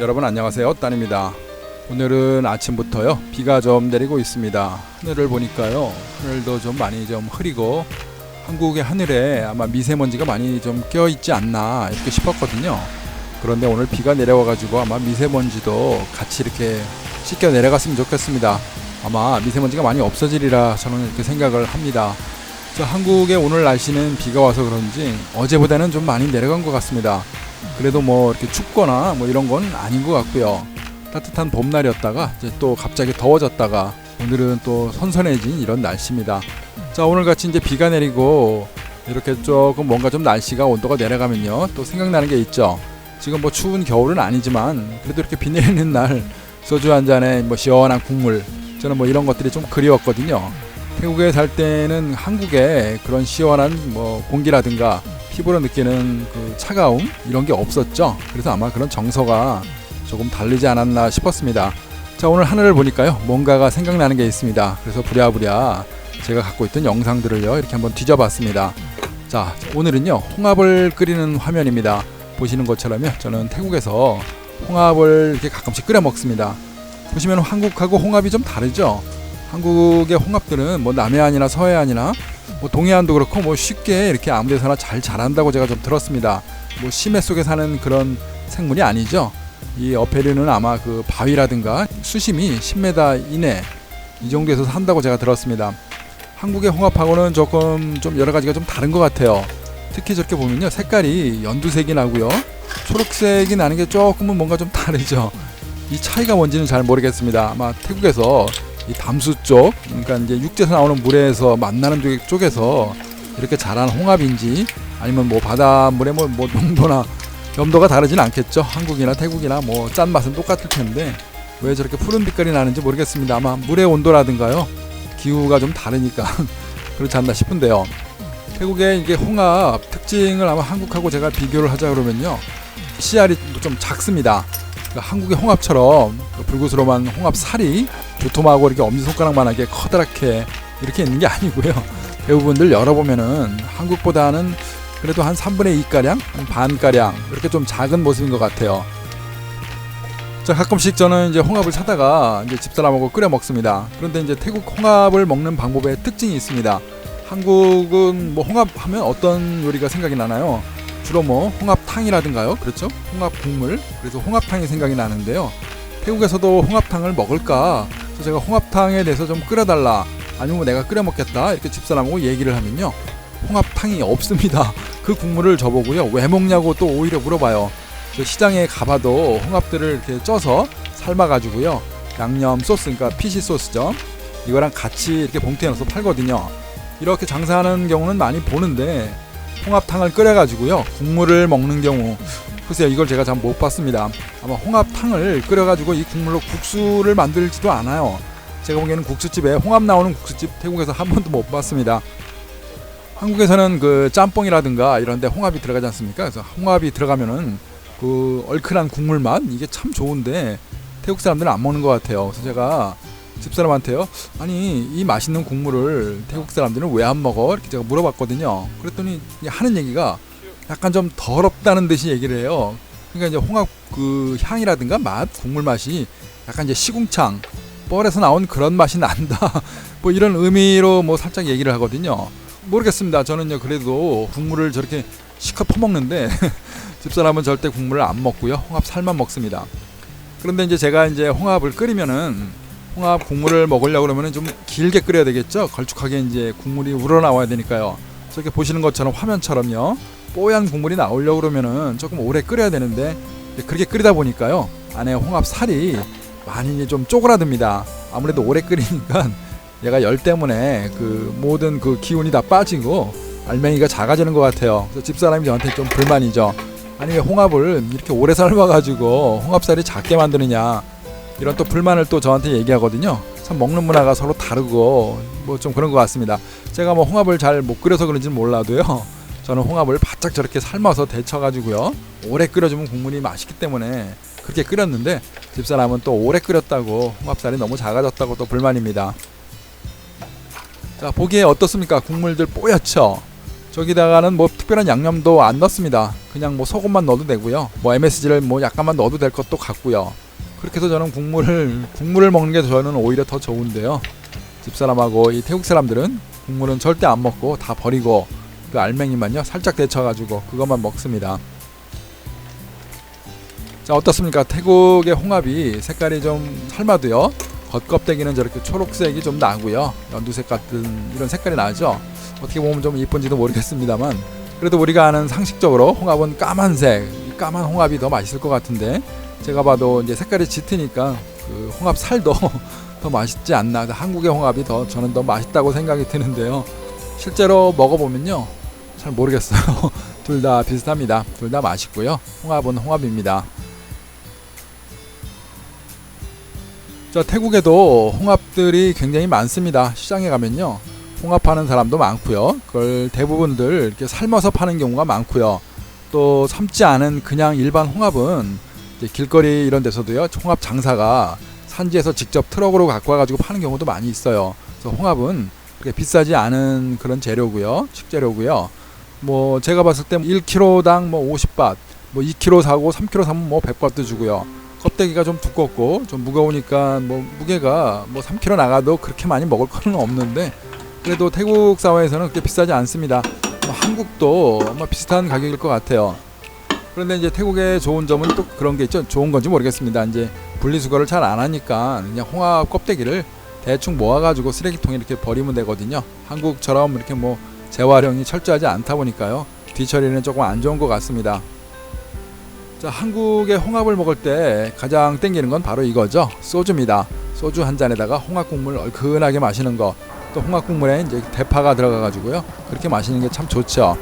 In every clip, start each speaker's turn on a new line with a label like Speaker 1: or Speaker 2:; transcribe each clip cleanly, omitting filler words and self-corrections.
Speaker 1: 여러분 안녕하세요, 딴입니다. 오늘은 아침부터요 비가 좀 내리고 있습니다. 하늘을 보니까요 하늘도 좀 많이 좀 흐리고 한국의 하늘에 아마 미세먼지가 많이 좀 껴있지 않나 이렇게 싶었거든요. 그런데 오늘 비가 내려와가지고 아마 미세먼지도 같이 이렇게 씻겨 내려갔으면 좋겠습니다. 아마 미세먼지가 많이 없어지리라 저는 이렇게 생각을 합니다. 한국의 오늘 날씨는 비가 와서 그런지 어제보다는 좀 많이 내려간 것 같습니다. 그래도 뭐 이렇게 춥거나 뭐 이런 건 아닌 것 같고요. 따뜻한 봄날이었다가 이제 또 갑자기 더워졌다가 오늘은 또 선선해진 이런 날씨입니다. 오늘 같이 이제 비가 내리고 이렇게 조금 뭔가 좀 날씨가 온도가 내려가면요 또 생각나는 게 있죠. 지금 뭐 추운 겨울은 아니지만 그래도 이렇게 비 내리는 날 소주 한 잔에 뭐 시원한 국물, 저는 뭐 이런 것들이 좀 그리웠거든요. 태국에 살 때는 한국에 그런 시원한 뭐 공기라든가 피부로 느끼는 그 차가움 이런 게 없었죠. 그래서 아마 그런 정서가 조금 다르지 않았나 싶었습니다. 오늘 하늘을 보니까요 뭔가가 생각나는 게 있습니다. 그래서 부랴부랴 제가 갖고 있던 영상들을요 이렇게 한번 뒤져봤습니다. 오늘은요 홍합을 끓이는 화면입니다. 보시는 것처럼요 저는 태국에서 홍합을 이렇게 가끔씩 끓여 먹습니다. 보시면 한국하고 홍합이 좀 다르죠. 한국의 홍합들은 뭐 남해안이나 서해안이나 뭐 동해안도 그렇고 뭐 쉽게 이렇게 아무데서나 잘 자란다고 제가 좀 들었습니다. 뭐 심해 속에 사는 그런 생물이 아니죠. 이 어패류는 아마 그 바위라든가 수심이 10m 이내 이 정도에서 산다고 제가 들었습니다. 한국의 홍합하고는 조금 좀 여러 가지가 좀 다른 것 같아요. 특히 저렇게 보면요 색깔이 연두색이 나고요 초록색이 나는 게 조금은 뭔가 좀 다르죠. 이 차이가 뭔지는 잘 모르겠습니다. 아마 태국에서 이 담수 쪽, 그러니까 이제 육지에서 나오는 물에서 만나는 쪽에서 이렇게 자란 홍합인지 아니면 뭐 바닷물의 뭐 농도나 염도가 다르진 않겠죠. 한국이나 태국이나 뭐 짠맛은 똑같을 텐데 왜 저렇게 푸른 빛깔이 나는지 모르겠습니다. 아마 물의 온도라든가요 기후가 좀 다르니까 그렇지 않나 싶은데요. 태국의 이게 홍합 특징을 아마 한국하고 제가 비교를 하자 그러면요 씨알이 좀 작습니다. 그러니까 한국의 홍합처럼 불구스러운 홍합 살이 두툼하고 이렇게 엄지손가락만하게 커다랗게 이렇게 있는 게 아니고요. 대부분들 열어보면은 한국보다는 그래도 한 3분의 2가량, 반가량 이렇게 좀 작은 모습인 것 같아요. 가끔씩 저는 이제 홍합을 사다가 이제 집사람하고 끓여 먹습니다. 그런데 이제 태국 홍합을 먹는 방법에 특징이 있습니다. 한국은 뭐 홍합 하면 어떤 요리가 생각이 나나요? 주로 뭐 홍합탕이라든가요, 그렇죠? 홍합 국물, 그래서 홍합탕이 생각이 나는데요. 태국에서도 홍합탕을 먹을까? 그래서 제가 홍합탕에 대해서 좀 끓여달라, 아니면 내가 끓여 먹겠다 이렇게 집사람하고 얘기를 하면요 홍합탕이 없습니다. 그 국물을 저보고요 왜 먹냐고 또 오히려 물어봐요. 시장에 가봐도 홍합들을 이렇게 쪄서 삶아가지고요 양념 소스, 그러니까 피시 소스죠, 이거랑 같이 이렇게 봉투에 넣어서 팔거든요. 이렇게 장사하는 경우는 많이 보는데 홍합탕을 끓여가지고요 국물을 먹는 경우, 글쎄요 이걸 제가 잘 못 봤습니다. 아마 홍합탕을 끓여가지고 이 국물로 국수를 만들지도 않아요. 제가 보기에는 국수집에 홍합 나오는 국수집 태국에서 한 번도 못 봤습니다. 한국에서는 그 짬뽕이라든가 이런데 홍합이 들어가지 않습니까? 그래서 홍합이 들어가면은 그 얼큰한 국물 맛 이게 참 좋은데 태국 사람들은 안 먹는 것 같아요. 그래서 제가 집사람한테요 아니 이 맛있는 국물을 태국 사람들은 왜 안 먹어? 이렇게 제가 물어봤거든요. 그랬더니 하는 얘기가 약간 좀 더럽다는 듯이 얘기를 해요. 그러니까 이제 홍합 그 향이라든가 맛, 국물 맛이 약간 이제 시궁창 뻘에서 나온 그런 맛이 난다 뭐 이런 의미로 뭐 살짝 얘기를 하거든요. 모르겠습니다. 저는요 그래도 국물을 저렇게 시컷 퍼먹는데 집사람은 절대 국물을 안 먹고요 홍합 살만 먹습니다. 그런데 이제 제가 이제 홍합을 끓이면은 홍합 국물을 먹으려고 그러면은 좀 길게 끓여야 되겠죠. 걸쭉하게 이제 국물이 우러나와야 되니까요. 저렇게 보시는 것처럼 화면처럼요 뽀얀 국물이 나오려고 그러면은 조금 오래 끓여야 되는데 그렇게 끓이다 보니까요 안에 홍합 살이 많이 좀 쪼그라듭니다. 아무래도 오래 끓이니까 얘가 열 때문에 그 모든 그 기운이 다 빠지고 알맹이가 작아지는 것 같아요. 그래서 집사람이 저한테 좀 불만이죠. 아니 왜 홍합을 이렇게 오래 삶아가지고 홍합살이 작게 만드느냐, 이런 또 불만을 또 저한테 얘기하거든요. 참 먹는 문화가 서로 다르고 뭐 좀 그런 것 같습니다. 제가 뭐 홍합을 잘 못 끓여서 그런지는 몰라도요 저는 홍합을 바짝 저렇게 삶아서 데쳐가지고요 오래 끓여주면 국물이 맛있기 때문에 그렇게 끓였는데 집사람은 또 오래 끓였다고 홍합살이 너무 작아졌다고 또 불만입니다. 보기에 어떻습니까? 국물들 뽀얗죠? 저기다가는 뭐 특별한 양념도 안 넣습니다. 그냥 뭐 소금만 넣어도 되고요. 뭐 MSG를 뭐 약간만 넣어도 될 것도 같고요. 그렇게 해서 저는 국물을 먹는 게 저는 오히려 더 좋은데요. 집사람하고 이 태국 사람들은 국물은 절대 안 먹고 다 버리고 그 알맹이만요 살짝 데쳐가지고 그것만 먹습니다. 자, 어떻습니까? 태국의 홍합이 색깔이 좀 삶아도요 겉껍데기는 저렇게 초록색이 좀 나고요, 연두색 같은 이런 색깔이 나죠. 어떻게 보면 좀 이쁜지도 모르겠습니다만, 그래도 우리가 아는 상식적으로 홍합은 까만색, 까만 홍합이 더 맛있을 것 같은데, 제가 봐도 이제 색깔이 짙으니까 그 홍합 살도 더 맛있지 않나. 한국의 홍합이 저는 더 맛있다고 생각이 드는데요. 실제로 먹어보면요 잘 모르겠어요. 둘 다 비슷합니다. 둘 다 맛있고요. 홍합은 홍합입니다. 자, 태국에도 홍합들이 굉장히 많습니다. 시장에 가면요 홍합 파는 사람도 많고요. 그걸 대부분들 이렇게 삶아서 파는 경우가 많고요. 또 삶지 않은 그냥 일반 홍합은 이제 길거리 이런 데서도요 홍합 장사가 산지에서 직접 트럭으로 갖고 와가지고 파는 경우도 많이 있어요. 그래서 홍합은 그렇게 비싸지 않은 그런 재료고요, 식재료고요. 뭐 제가 봤을 때 1kg당 뭐 50밭, 뭐 2kg 사고 3kg 사면 뭐 100밭도 주고요. 껍데기가 좀 두껍고 좀 무거우니까 뭐 무게가 뭐 3kg 나가도 그렇게 많이 먹을 거는 없는데, 그래도 태국 사회에서는 그렇게 비싸지 않습니다. 뭐 한국도 아마 비슷한 가격일 것 같아요. 그런데 이제 태국의 좋은 점은 또 그런 게 있죠. 좋은 건지 모르겠습니다. 이제 분리수거를 잘 안 하니까 그냥 홍합 껍데기를 대충 모아가지고 쓰레기통에 이렇게 버리면 되거든요. 한국처럼 이렇게 뭐 재활용이 철저하지 않다 보니까요 뒤처리는 조금 안 좋은 것 같습니다. 자, 한국의 홍합을 먹을 때 가장 땡기는 건 바로 이거죠. 소주입니다. 소주 한 잔에다가 홍합 국물 얼큰하게 마시는 거, 또 홍합 국물에 이제 대파가 들어가 가지고요 그렇게 마시는 게 참 좋죠.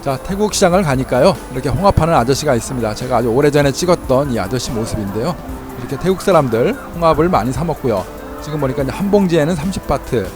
Speaker 1: 자, 태국 시장을 가니까요 이렇게 홍합하는 아저씨가 있습니다. 제가 아주 오래전에 찍었던 이 아저씨 모습인데요, 이렇게 태국 사람들 홍합을 많이 사 먹고요. 지금 보니까 이제 한 봉지에는 30바트,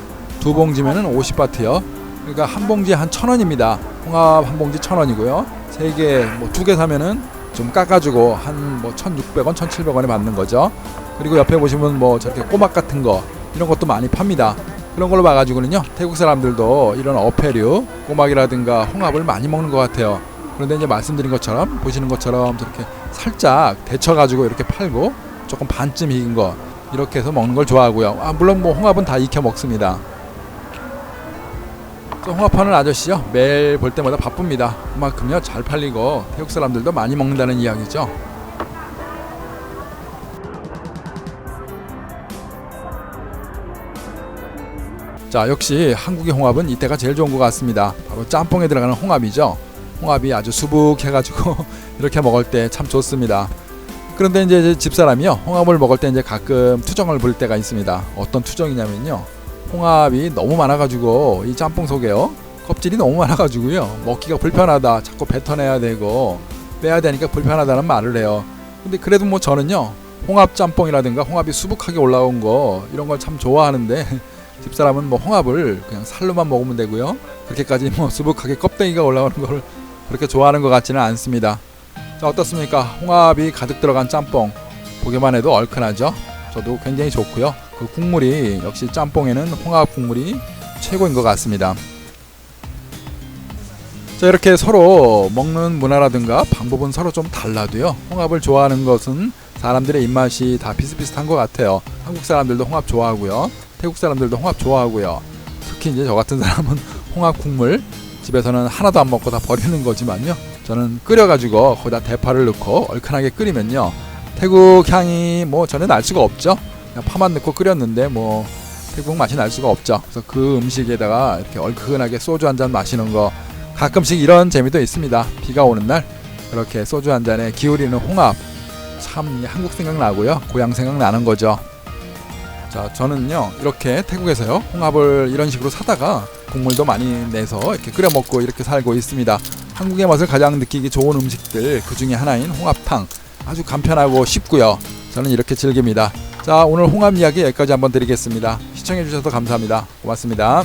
Speaker 1: 두 봉지면은 50바트요. 그러니까 한 봉지에 한 1,000원입니다. 홍합 한 봉지 1,000원이고요. 세 개, 뭐 두 개 사면은 좀 깎아주고 한 뭐 1,600원, 1,700원에 받는 거죠. 그리고 옆에 보시면 뭐 저렇게 꼬막 같은 거 이런 것도 많이 팝니다. 그런 걸로 봐가지고는요 태국 사람들도 이런 어패류, 꼬막이라든가 홍합을 많이 먹는 것 같아요. 그런데 이제 말씀드린 것처럼 보시는 것처럼 저렇게 살짝 데쳐가지고 이렇게 팔고 조금 반쯤 익은 거 이렇게 해서 먹는 걸 좋아하고요. 물론 뭐 홍합은 다 익혀 먹습니다. 홍합하는 아저씨요 매일 볼 때마다 바쁩니다. 그만큼요 잘 팔리고 태국 사람들도 많이 먹는다는 이야기죠. 자, 역시 한국의 홍합은 이때가 제일 좋은 것 같습니다. 바로 짬뽕에 들어가는 홍합이죠. 홍합이 아주 수북해가지고 이렇게 먹을 때 참 좋습니다. 그런데 이제 집사람이요 홍합을 먹을 때 이제 가끔 투정을 부릴 때가 있습니다. 어떤 투정이냐면요, 홍합이 너무 많아가지고 이 짬뽕 속에요 껍질이 너무 많아가지고요 먹기가 불편하다, 자꾸 뱉어내야 되고 빼야 되니까 불편하다는 말을 해요. 근데 그래도 뭐 저는요 홍합 짬뽕이라든가 홍합이 수북하게 올라온 거 이런 걸 참 좋아하는데 집사람은 뭐 홍합을 그냥 살로만 먹으면 되고요 그렇게까지 뭐 수북하게 껍데기가 올라오는 걸 그렇게 좋아하는 것 같지는 않습니다. 자, 어떻습니까? 홍합이 가득 들어간 짬뽕 보기만 해도 얼큰하죠. 저도 굉장히 좋고요. 그 국물이 역시 짬뽕에는 홍합 국물이 최고인 것 같습니다. 자, 이렇게 서로 먹는 문화라든가 방법은 서로 좀 달라도요 홍합을 좋아하는 것은 사람들의 입맛이 다 비슷비슷한 것 같아요. 한국 사람들도 홍합 좋아하고요, 태국 사람들도 홍합 좋아하고요. 특히 이제 저 같은 사람은 홍합 국물 집에서는 하나도 안 먹고 다 버리는 거지만요 저는 끓여가지고 거기다 대파를 넣고 얼큰하게 끓이면요 태국 향이 뭐 전혀 날 수가 없죠. 그냥 파만 넣고 끓였는데 뭐 태국 맛이 날 수가 없죠. 그래서 그 음식에다가 이렇게 얼큰하게 소주 한 잔 마시는 거, 가끔씩 이런 재미도 있습니다. 비가 오는 날 그렇게 소주 한 잔에 기울이는 홍합, 참 한국 생각나고요 고향 생각나는 거죠. 자, 저는요 이렇게 태국에서요 홍합을 이런 식으로 사다가 국물도 많이 내서 이렇게 끓여 먹고 이렇게 살고 있습니다. 한국의 맛을 가장 느끼기 좋은 음식들 그 중에 하나인 홍합탕, 아주 간편하고 쉽고요 저는 이렇게 즐깁니다. 자, 오늘 홍합 이야기 여기까지 한번 드리겠습니다. 시청해 주셔서 감사합니다. 고맙습니다.